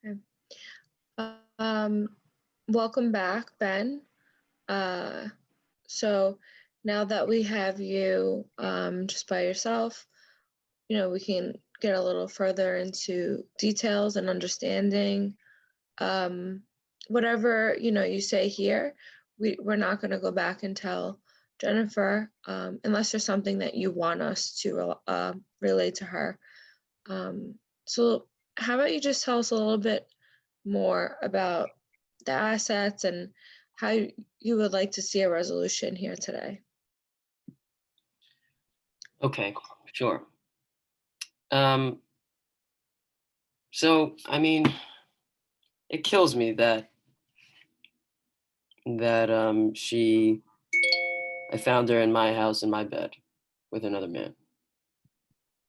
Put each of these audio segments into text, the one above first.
Okay. Um, Welcome back, Ben. So now that we have you just by yourself, we can get a little further into details and understanding. Um, Whatever, you say here, we're not going to go back and tell Jennifer unless there's something that you want us to relay to her. Um, so how about you just tell us a little bit more about the assets and how you would like to see a resolution here today? Okay, sure. Um, so I mean, it kills me that I found her in my house in my bed with another man.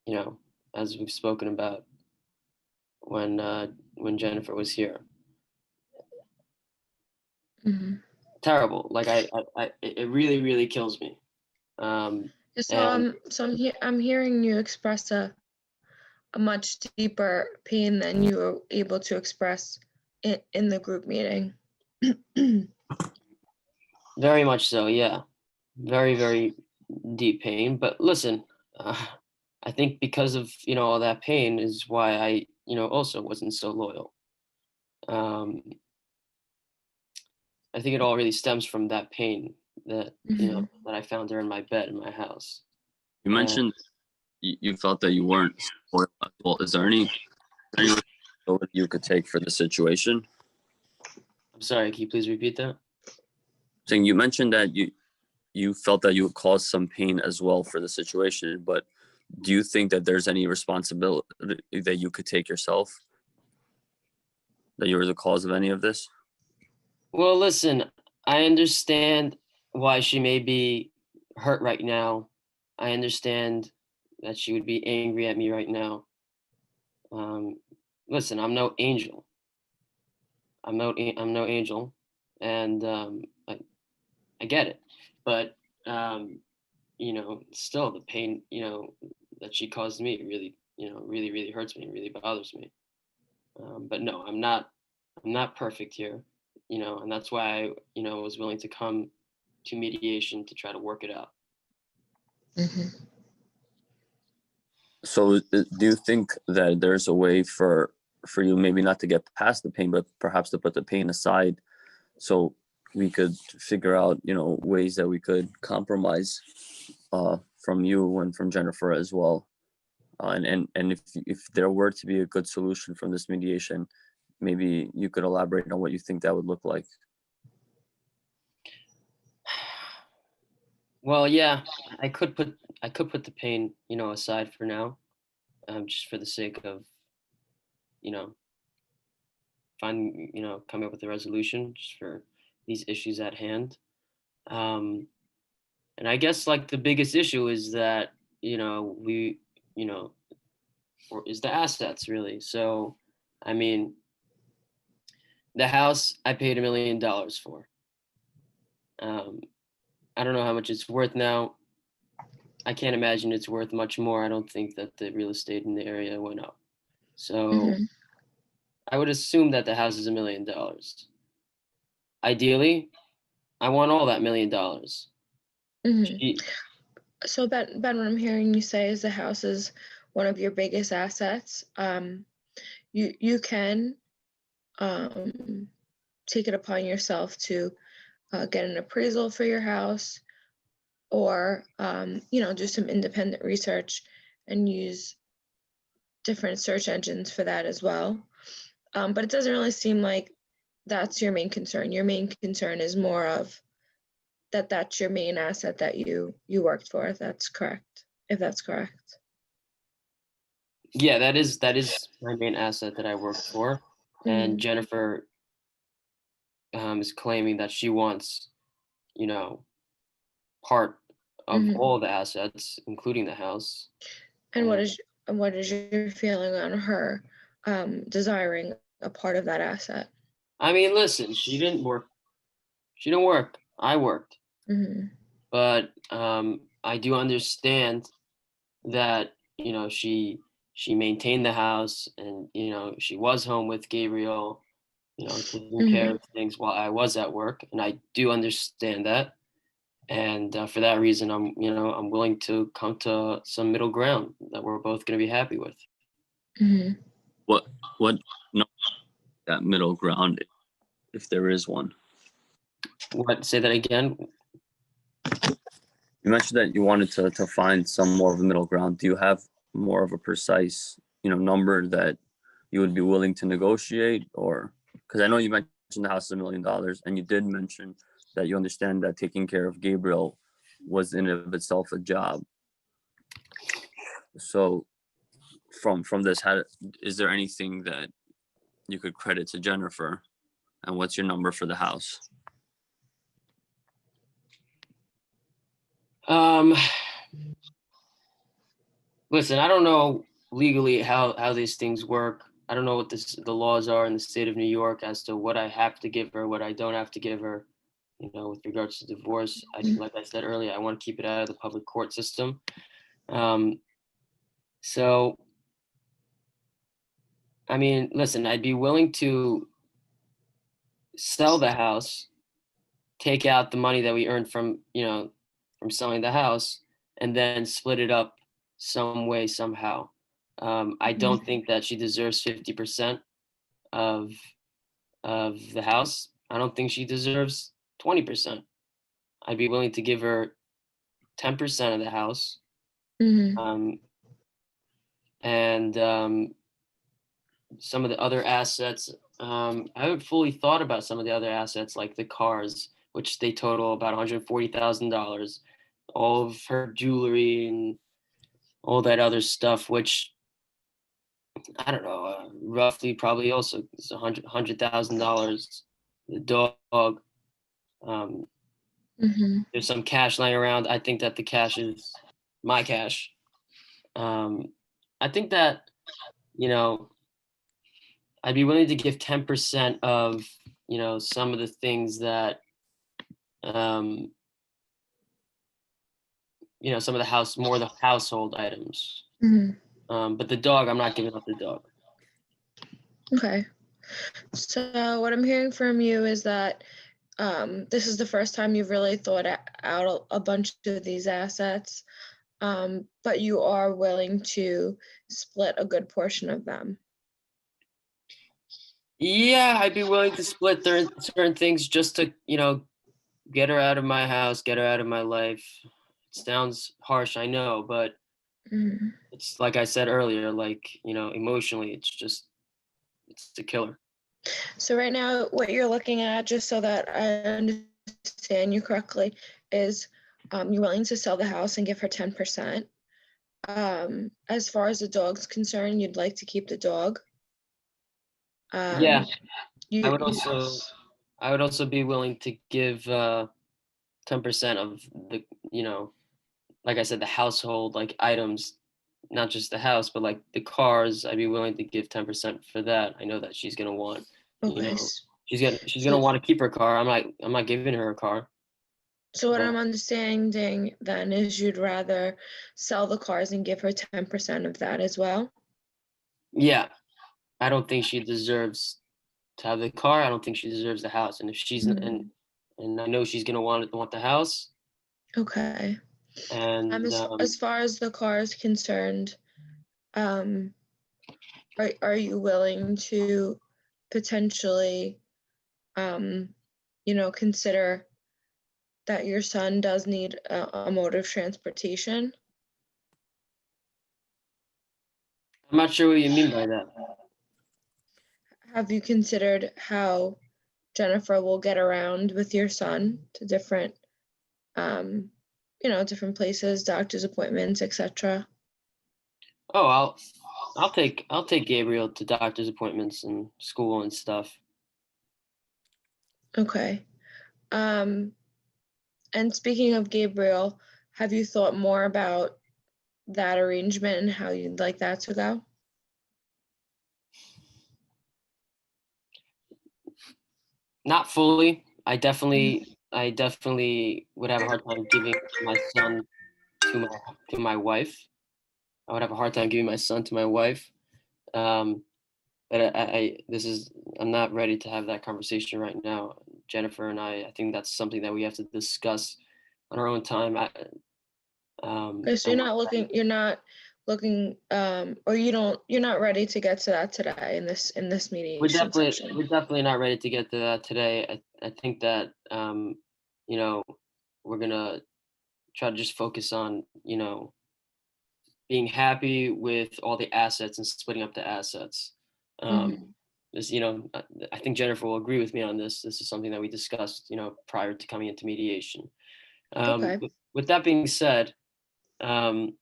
You know, as we've spoken about when Jennifer was here. Mhm. Terrible. Like it really, really kills me. Um, So and I'm hearing you express a much deeper pain than you were able to express in the group meeting. very much so, yeah. Very, very deep pain. But listen, I think because of all that pain is why I also wasn't so loyal. Um, I think it all really stems from that pain that Mhm. that I found her in my bed in my house. You And mentioned you felt that you weren't loyal as well. Is there any responsibility you could take for the situation? I'm sorry, can you please repeat that? Saying you mentioned that you felt that you would cause some pain as well for the situation, but do you think that there's any responsibility that you could take yourself, that you were the cause of any of this? Well, listen, I understand why she may be hurt right now. I understand that she would be angry at me right now. Um, Listen, I'm no angel. I'm no angel, and I get it. But still the pain, that she caused me really, really, really hurts me, really bothers me. But no, I'm not perfect here, and that's why I, was willing to come to mediation to try to work it out. Mhm. So do you think that there's a way for you maybe not to get past the pain, but perhaps to put the pain aside so we could figure out, ways that we could compromise from you and from Jennifer as well? And if there were to be a good solution from this mediation, maybe you could elaborate on what you think that would look like. Well, yeah, I could put the pain, aside for now, just for the sake of, you know, coming up with a resolution just for these issues at hand. Um, and I guess like the biggest issue is that, we, you know, or is the assets really. So, I mean, the house I paid $1 million for. Um, I don't know how much it's worth now. I can't imagine it's worth much more. I don't think that the real estate in the area went up. So Mhm. I would assume that the house is $1 million. Ideally, I want all that $1 million. Mhm. She, So Ben, what I'm hearing you say is the house is one of your biggest assets. You can um, take it upon yourself to get an appraisal for your house, or do some independent research and use different search engines for that as well. But it doesn't really seem like that's your main concern. Your main concern is more of that's your main asset that you worked for. If that's correct. If that's correct. yeah, that is my main asset that I worked for, and Mhm. Jennifer is claiming that she wants, you know, part of Mhm. all the assets, including the house. And And what is your feeling on her desiring a part of that asset? I mean, listen, she didn't work. She didn't work. I worked, Mhm. but I do understand that she she maintained the house, and she was home with Gabriel, taking care Mhm. of things while I was at work, and I do understand that. And for that reason, I'm willing to come to some middle ground that we're both going to be happy with. Mhm. What what no that middle ground, if there is one? What? Say that again. You mentioned that you wanted to find some more of a middle ground. Do you have more of a precise, number that you would be willing to negotiate? Or because I know you mentioned the house is $1 million, and you did mention that you understand that taking care of Gabriel was in and of itself a job. So from this, how is there anything that you could credit to Jennifer? And what's your number for the house? Um, Listen, I don't know legally how these things work. I don't know what the laws are in the state of New York as to what I have to give her, what I don't have to give her. With regards to divorce, like I said earlier, I want to keep it out of the public court system. So, I mean, listen, I'd be willing to sell the house, take out the money that we earned from selling the house, and then split it up some way somehow. I don't think that she deserves 50% of the house. I don't think she deserves 20%. I'd be willing to give her 10% of the house. Mhm. And some of the other assets, I haven't fully thought about some of the other assets, like the cars, which they total about $140,000, all of her jewelry and all that other stuff, which I don't know, roughly probably also is $100,000. The dog, um, Mhm. there's some cash lying around. I think that the cash is my cash. Um, I think that you know I'd be willing to give 10% of some of the things that um, some of the more the household items. Mhm. But the dog, I'm not giving up the dog. Okay. So what I'm hearing from you is that this is the first time you've really thought out a bunch of these assets, but you are willing to split a good portion of them. Yeah, I'd be willing to split certain things just to get her out of my house, get her out of my life. It sounds harsh, I know, but Mhm. it's like I said earlier, like, emotionally, it's a killer. So right now, what you're looking at, just so that I understand you correctly, is you're willing to sell the house and give her 10%. As far as the dog's concerned, you'd like to keep the dog. Yeah, Um, I you, would also I would also be willing to give 10% of the, like I said, the household like items, not just the house, but like the cars. I'd be willing to give 10% for that. I know that she's gonna want, you okay. know, she's gonna So, want to keep her car. I'm not giving her a car. so what But I'm understanding then is you'd rather sell the cars and give her 10% of that as well. yeah, I don't think she deserves to have the car. I don't think she deserves the house. And if she's Mhm. and I know she's gonna want the house. Okay. And As far as the car is concerned, um, are you willing to potentially, um, consider that your son does need a mode of transportation? I'm not sure what you mean by that. Have you considered how Jennifer will get around with your son to different, um, different places, doctor's appointments, etc.? Oh, I'll take Gabriel to doctor's appointments and school and stuff. Okay. Um, and speaking of Gabriel, have you thought more about that arrangement and how you'd like that to go? Not fully. I definitely would have a hard time giving my son to my wife. I would have a hard time giving my son to my wife. Um, but I'm not ready to have that conversation right now. Jennifer and I think that's something that we have to discuss on our own time. Okay, so you're not ready to get to that today in this mediation session. we're definitely not ready to get to that today. I think that you know, we're gonna try to just focus on, being happy with all the assets and splitting up the assets. Um, Mhm. this, I think Jennifer will agree with me on this. This is something that we discussed, prior to coming into mediation. Okay. With that being said, um,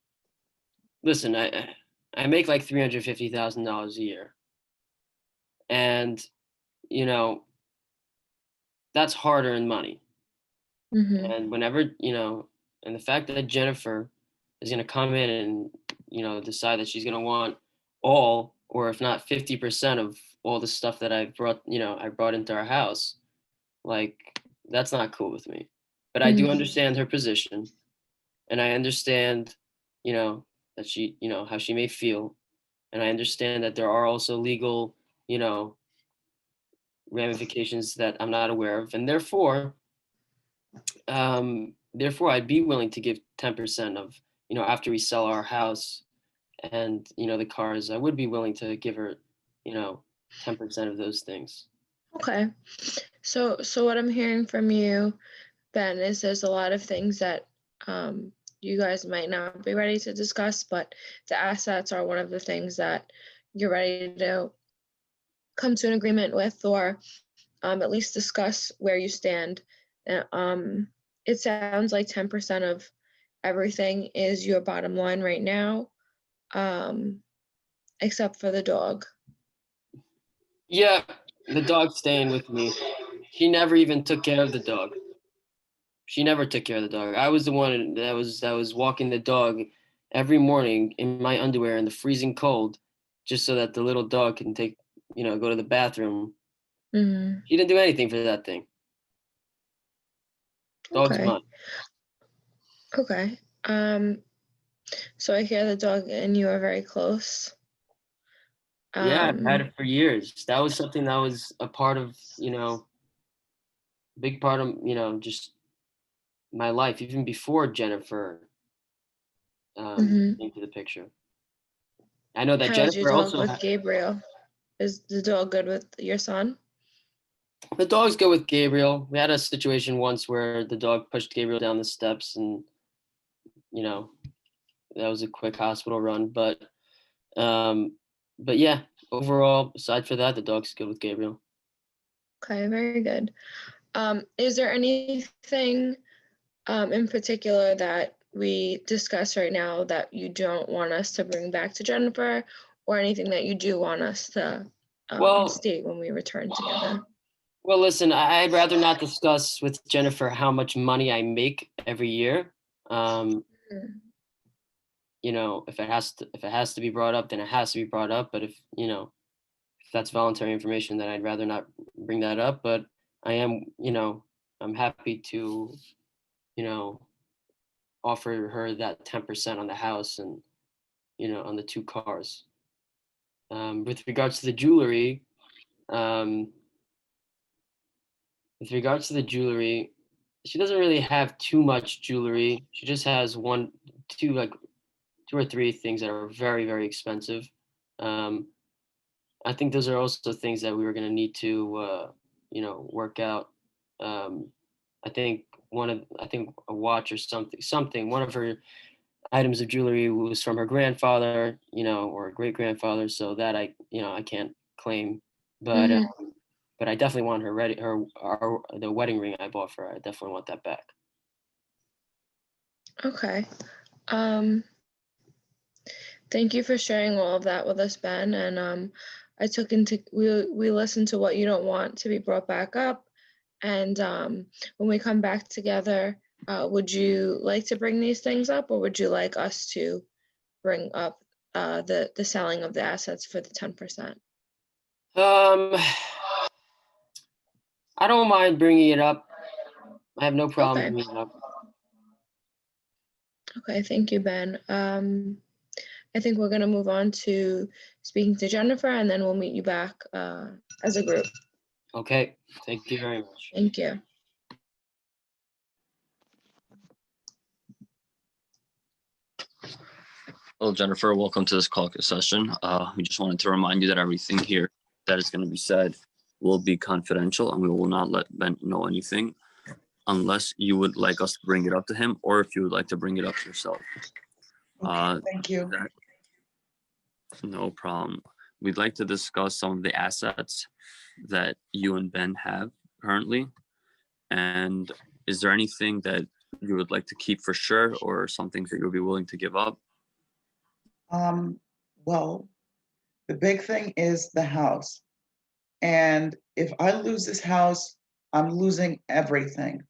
listen, I make like $350,000 a year, and you know that's hard earned money. Mhm. And and the fact that Jennifer is going to come in and decide that she's going to want all, or if not 50% of all the stuff that I brought into our house, like that's not cool with me. But I do Mhm. understand her position, and I understand, you know, that how she may feel, and I understand that there are also legal, you know, ramifications that I'm not aware of, and therefore I'd be willing to give 10% of, after we sell our house and, the cars, I would be willing to give her, you know 10% of those things. Okay. So what I'm hearing from you, Ben, is there's a lot of things that you guys might not be ready to discuss, but the assets are one of the things that you're ready to come to an agreement with, or at least discuss where you stand. It sounds like 10% of everything is your bottom line right now, um, except for the dog. Yeah, the dog's staying with me. She never even took care of the dog. She never took care of the dog. I was the one that was walking the dog every morning in my underwear in the freezing cold, just so that the little dog can go to the bathroom. Mhm. She didn't do anything for that thing. Dog's Okay. mine. Okay. So I hear the dog and you are very close. Yeah, I've had Um, it for years. That was something that was a part of, big part of, just my life, even before Jennifer mhm. came to the picture. I know that How's your Jennifer dog also with Gabriel? Is the dog good with your son? the dogs go with Gabriel. We had a situation once where the dog pushed Gabriel down the steps, and you know, that was a quick hospital run. Um, but yeah, overall, aside for that, the dog's good with Gabriel. Okay, very good. Is there anything in particular that we discuss right now that you don't want us to bring back to Jennifer, or anything that you do want us to Well, state when we return together? well, listen, I'd rather not discuss with Jennifer how much money I make every year. Um, Mm. if it has to be brought up, then it has to be brought up. But if that's voluntary information, then I'd rather not bring that up. But I am, I'm happy to, you know, offer her that 10% on the house and, on the two cars. With regards to the jewelry, um, with regards to the jewelry, she doesn't really have too much jewelry. She just has two or three things that are very, very expensive. Um, I think those are also things that we were going to need to, work out. Um, I think a watch or something. One of her items of jewelry was from her grandfather, or great grandfather. So that I can't claim, but Mhm. but I definitely want the wedding ring I bought for her. I definitely want that back. Okay. Um, Thank you for sharing all of that with us, Ben. And we listened to what you don't want to be brought back up. And when we come back together, would you like to bring these things up, or would you like us to bring up the selling of the assets for the 10%? Um, I don't mind bringing it up. I have no problem Okay. bringing it up. Okay. Thank you, Ben. I think we're going to move on to speaking to Jennifer, and then we'll meet you back as a group. Okay, thank you very much. Thank you. Well, Jennifer, welcome to this caucus session. We just wanted to remind you that everything here that is going to be said will be confidential, and we will not let Ben know anything unless you would like us to bring it up to him, or if you would like to bring it up yourself. Thank you. No problem. We'd like to discuss some of the assets that you and Ben have currently. And is there anything that you would like to keep for sure, or something that you'll be willing to give up? Well, the big thing is the house. And if I lose this house, I'm losing everything.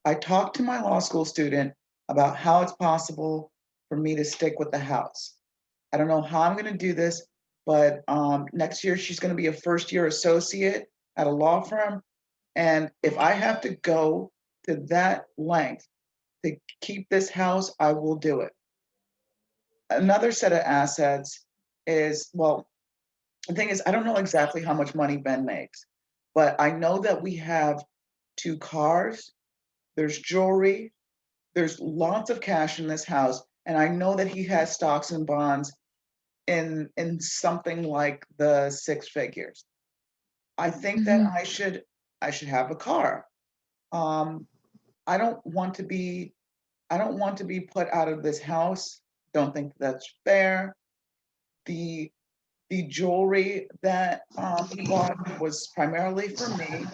I talked to my law school student about how it's possible for me to stick with the house. I don't know how I'm going to do this, but next year she's going to be a first-year associate at a law firm. And if I have to go to that length to keep this house, I will do it. Another set of assets is, well, the thing is, I don't know exactly how much money Ben makes, but I know that we have 2 cars, there's jewelry, there's lots of cash in this house, and I know that he has stocks and bonds in something like the 6 figures. I think that I should have a car. I don't want to be put out of this house. Don't think that's fair. The jewelry that he bought was primarily for me.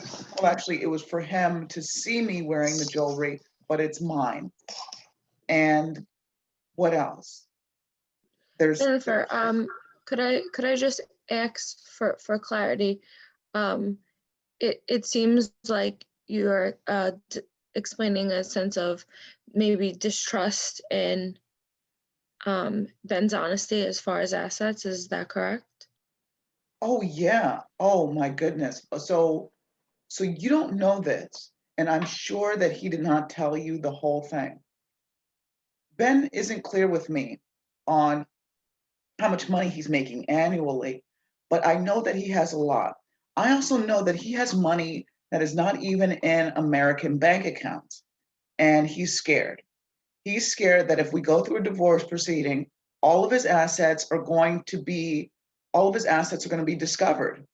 Well, actually, it was for him to see me wearing the jewelry, but it's mine. And what else? Jennifer, could I just ask for clarity? It seems like you're explaining a sense of maybe distrust in Ben's honesty as far as assets. Is that correct? Oh yeah. Oh my goodness. So you don't know this, and I'm sure that he did not tell you the whole thing. Ben isn't clear with me on how much money he's making annually, but I know that he has a lot. I also know that he has money that is not even in American bank accounts, and he's scared. He's scared that if we go through a divorce proceeding, all of his assets are going to be discovered.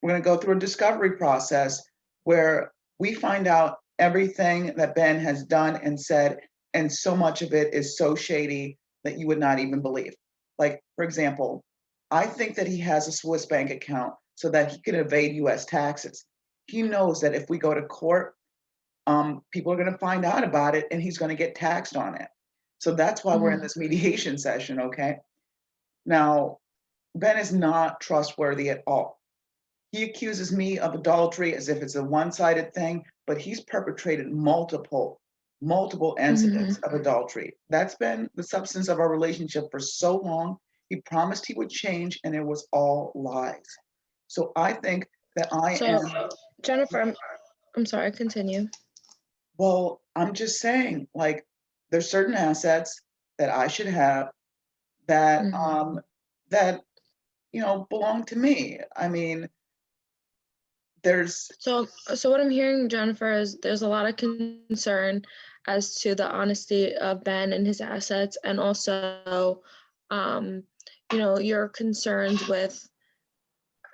We're going to go through a discovery process where we find out everything that Ben has done and said, and so much of it is so shady that you would not even believe. Like, for example, I think that he has a Swiss bank account so that he can evade US taxes. He knows that if we go to court, people are going to find out about it and he's going to get taxed on it. So that's why we're in this mediation session, okay? Now, Ben is not trustworthy at all. He accuses me of adultery as if it's a one-sided thing, but he's perpetrated multiple incidents of adultery. That's been the substance of our relationship for so long. He promised he would change, and it was all lies. So I think that Jennifer, I'm sorry, continue. Well, I'm just saying, like, there's certain assets that I should have that that belong to me. I mean, so what I'm hearing, Jennifer, is there's a lot of concern as to the honesty of Ben and his assets, and also your concerns with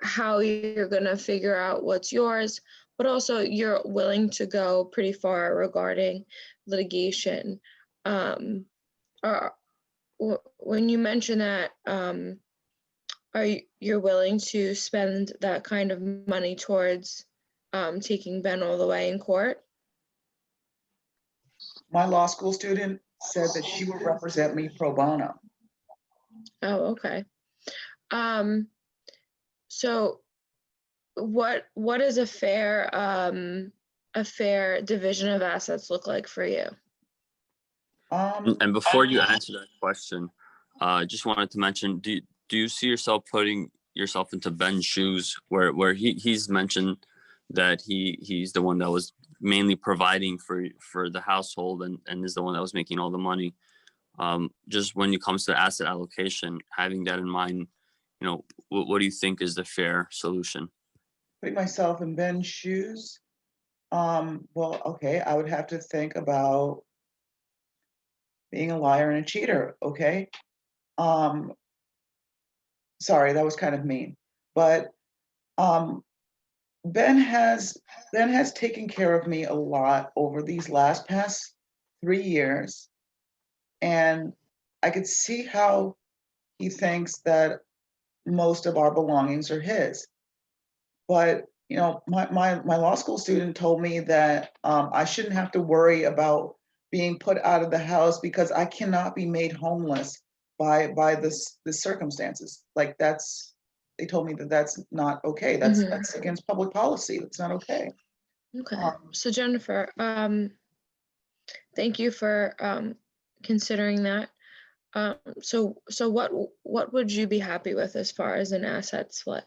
how you're going to figure out what's yours, but also you're willing to go pretty far regarding litigation. When you mention that, you're willing to spend that kind of money towards taking Ben all the way in court? My law school student said that she would represent me pro bono. Oh, okay. So what is a fair division of assets look like for you? And before you answer that question, I just wanted to mention, do you see yourself putting yourself into Ben's shoes, where he's mentioned that he's the one that was mainly providing for the household and is the one that was making all the money? just when it comes to asset allocation, having that in mind, what do you think is the fair solution? Putting myself in Ben's shoes, well, okay, I would have to think about being a liar and a cheater, okay? Um, sorry, that was kind of mean. But um, Ben has taken care of me a lot over these past 3 years, and I could see how he thinks that most of our belongings are his. But my law school student told me that I shouldn't have to worry about being put out of the house because I cannot be made homeless by the circumstances. Like they told me that that's not okay. That's against public policy. That's not okay. Okay. Um, So Jennifer, thank you for considering that. So what would you be happy with as far as an asset split?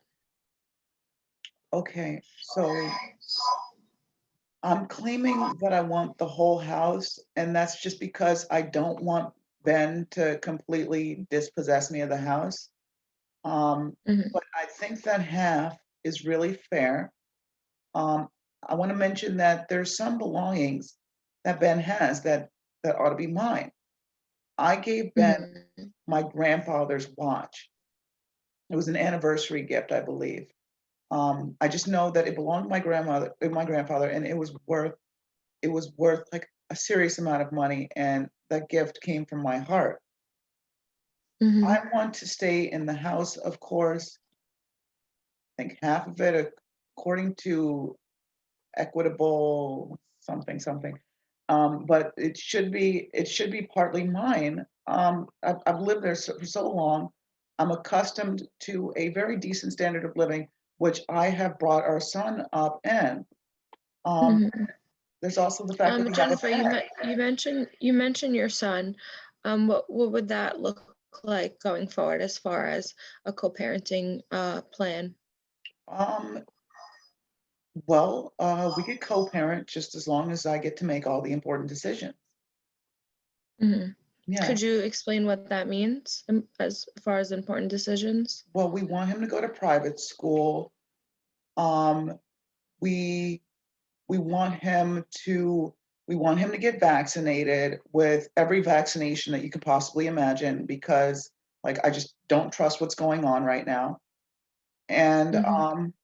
Okay, so I'm claiming that I want the whole house, and that's just because I don't want Ben to completely dispossess me of the house. Mhm. But I think that half is really fair. Um, I want to mention that there's some belongings that Ben has that ought to be mine. I gave Ben Mhm. my grandfather's watch. It was an anniversary gift, I believe. I just know that it belonged to my grandfather, and it was worth like a serious amount of money, and that gift came from my heart. Mhm. I want to stay in the house, of course. I think half of it, according to equitable something something, but it should be partly mine. I've lived there for so long. I'm accustomed to a very decent standard of living, which I have brought our son up in. Um, Mhm. there's also the fact that we have a Jennifer, pet. you mentioned your son. What would that look like going forward as far as a co-parenting plan? Um, well, we could co-parent just as long as I get to make all the important decisions. Mhm. Yeah. Could you explain what that means as far as important decisions? Well, we want him to go to private school. Um, we we want him to get vaccinated with every vaccination that you could possibly imagine because like I just don't trust what's going on right now. And Mhm. um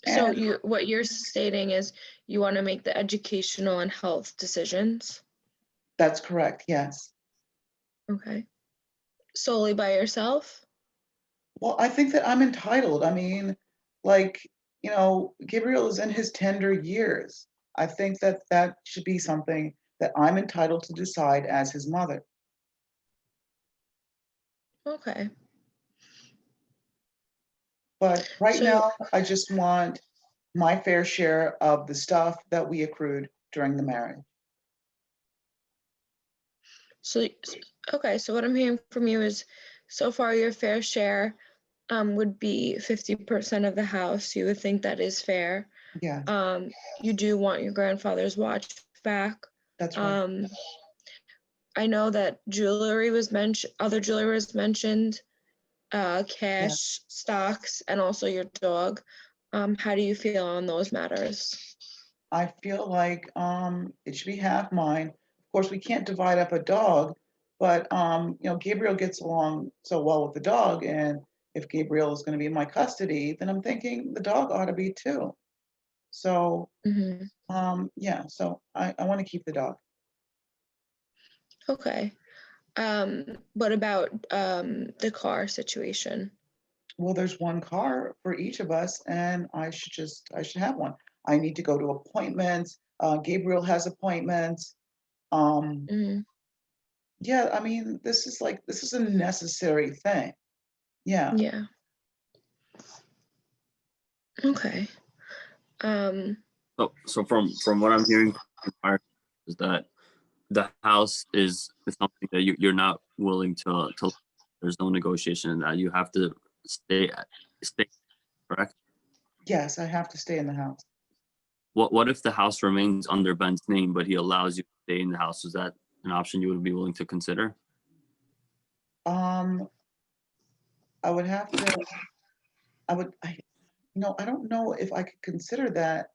So and what you're stating is you want to make the educational and health decisions. that's correct. Yes. Okay. Solely by yourself? Well, I think that I'm entitled. I mean, like, Gabriel is in his tender years. I think that that should be something that I'm entitled to decide as his mother. Okay. But right So now, I just want my fair share of the stuff that we accrued during the marriage. so okay, so what I'm hearing from you is so far your fair share would be 50% of the house. You would think that is fair. Yeah, You do want your grandfather's watch back. that's right. Um, I know that other jewelry was mentioned, Yeah. cash, stocks, and also your dog. How do you feel on those matters? I feel like it should be half mine. Of course, we can't divide up a dog, but Gabriel gets along so well with the dog, and if Gabriel is going to be in my custody, then I'm thinking the dog ought to be too. So Hmm. yeah, so I want to keep the dog. Okay. What about the car situation? Well, there's one car for each of us, and I should have one. I need to go to appointments. Gabriel has appointments. Um, Hmm. yeah, I mean, this is a necessary thing. Yeah. Yeah. Okay. Um, So from what I'm hearing from Mark is that the house is something that you're not willing to. There's no negotiation in that. You have to stay. Correct. Yes, I have to stay in the house. What if the house remains under Ben's name, but he allows you to stay in the house? Is that an option you would be willing to consider? I would have to, I don't know if I could consider that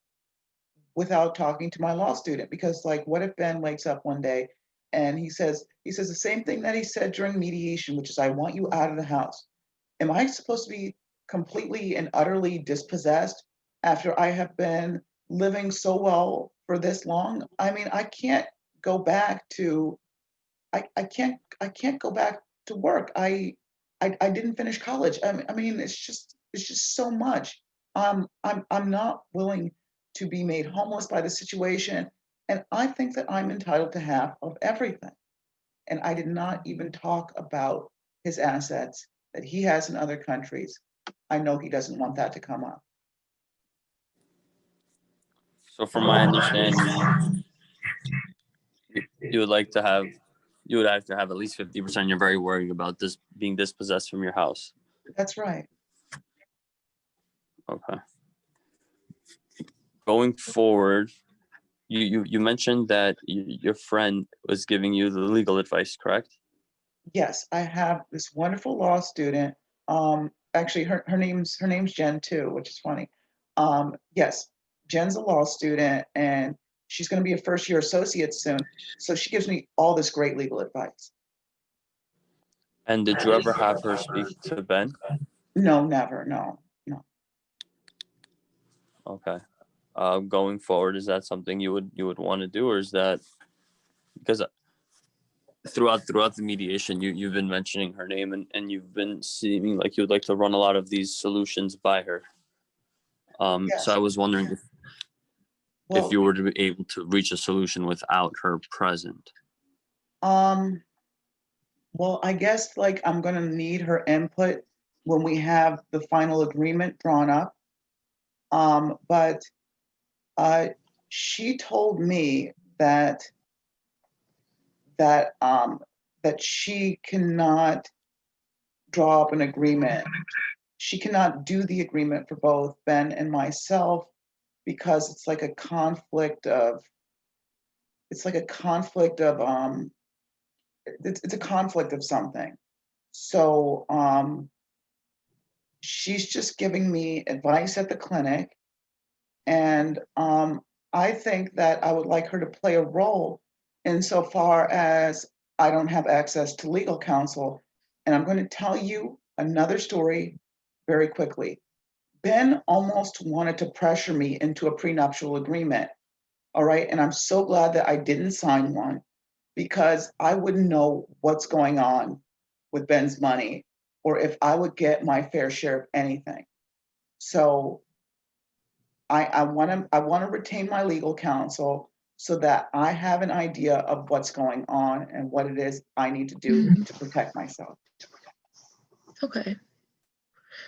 without talking to my law student, because like, what if Ben wakes up one day and he says the same thing that he said during mediation, which is, I want you out of the house. Am I supposed to be completely and utterly dispossessed after I have been living so well for this long? I mean, I can't go back to, I can't go back to work. I didn't finish college. I mean, it's just so much. I'm not willing to be made homeless by the situation. And I think that I'm entitled to half of everything. And I did not even talk about his assets that he has in other countries. I know he doesn't want that to come up. So from my understanding, you would like to have, you would have to have at least 50%. You're very worried about this being dispossessed from your house. That's right. Okay. Going forward, you mentioned that your friend was giving you the legal advice, correct? Yes, I have this wonderful law student. Actually, her name's Jen too, which is funny. Yes, Jen's a law student, and she's going to be a first year associate soon. So she gives me all this great legal advice. And did you ever have her speak to Ben? No, never. No, no. Okay. Going forward, is that something you would want to do, or is that because throughout the mediation, you've been mentioning her name, and you've been seeming like you would like to run a lot of these solutions by her. Yes. So I was wondering if Well, you were to be able to reach a solution without her present. well, I guess like I'm going to need her input when we have the final agreement drawn up. But she told me that that that she cannot draw up an agreement. She cannot do the agreement for both Ben and myself because it's like a conflict of it's like a conflict of it's a conflict of something. So she's just giving me advice at the clinic, and I think that I would like her to play a role insofar as I don't have access to legal counsel. And I'm going to tell you another story very quickly. Ben almost wanted to pressure me into a prenuptial agreement. All right. And I'm so glad that I didn't sign one, because I wouldn't know what's going on with Ben's money or if I would get my fair share of anything. So I want to retain my legal counsel so that I have an idea of what's going on and what it is I need to do to protect myself. Okay.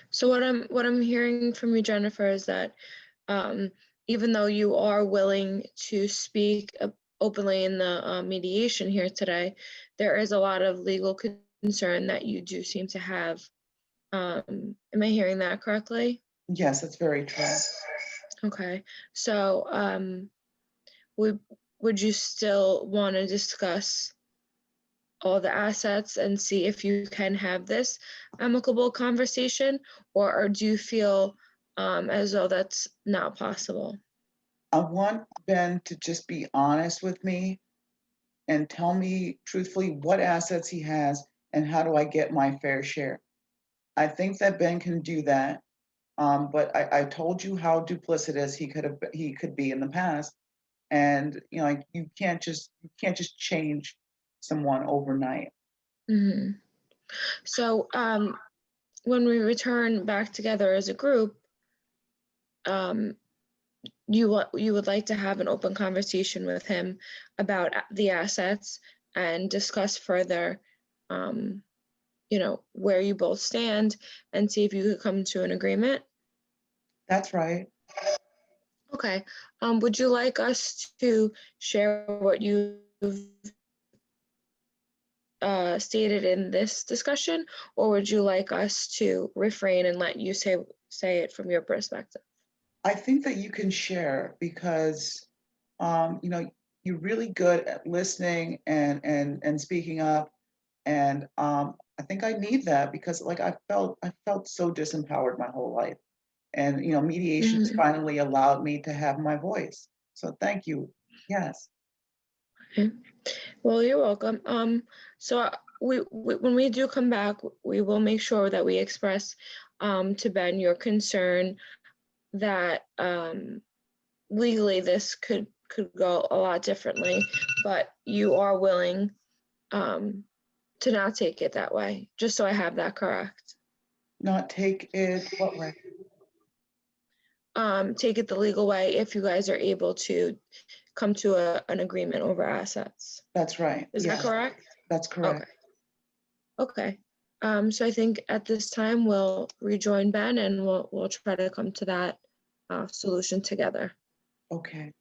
So what I'm hearing from you, Jennifer, is that even though you are willing to speak openly in the mediation here today, there is a lot of legal concern that you do seem to have. Am I hearing that correctly? Yes, that's very true. Okay. So would you still want to discuss all the assets and see if you can have this amicable conversation, or do you feel as though that's not possible? I want Ben to just be honest with me and tell me truthfully what assets he has and how do I get my fair share. I think that Ben can do that. But I told you how duplicitous he could be in the past. And you know, like you can't just change someone overnight. Mm-hmm. So when we return back together as a group, you would like to have an open conversation with him about the assets and discuss further, where you both stand and see if you could come to an agreement. That's right. Okay. Would you like us to share what you've stated in this discussion, or would you like us to refrain and let you say it from your perspective? I think that you can share because, you're really good at listening and speaking up. And I think I need that because like I felt so disempowered my whole life. And mediation's Mhm. finally allowed me to have my voice. So thank you. Yes. Okay. Well, you're welcome. So when we do come back, we will make sure that we express to Ben your concern that legally this could go a lot differently, but you are willing to not take it that way, just so I have that correct. Not take it what way? Take it the legal way if you guys are able to come to an agreement over assets. That's right. Is that Yes, correct? that's correct. Okay. So I think at this time we'll rejoin Ben and we'll try to come to that solution together. Okay.